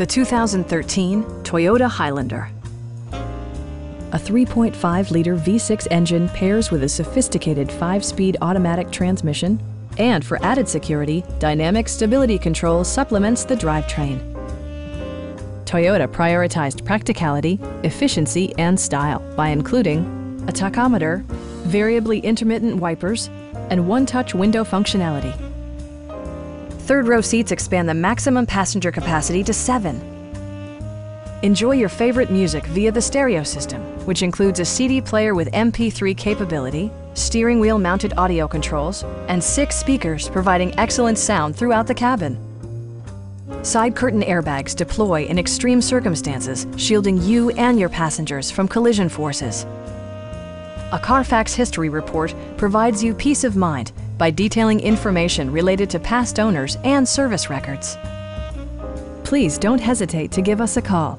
The 2013 Toyota Highlander. A 3.5-liter V6 engine pairs with a sophisticated 5-speed automatic transmission, and for added security, dynamic stability control supplements the drivetrain. Toyota prioritized practicality, efficiency, and style by including a tachometer, variably intermittent wipers, and one-touch window functionality. Third-row seats expand the maximum passenger capacity to 7. Enjoy your favorite music via the stereo system, which includes a CD player with MP3 capability, steering wheel mounted audio controls, and 6 speakers providing excellent sound throughout the cabin. Side curtain airbags deploy in extreme circumstances, shielding you and your passengers from collision forces. A Carfax history report provides you peace of mind by detailing information related to past owners and service records. Please don't hesitate to give us a call.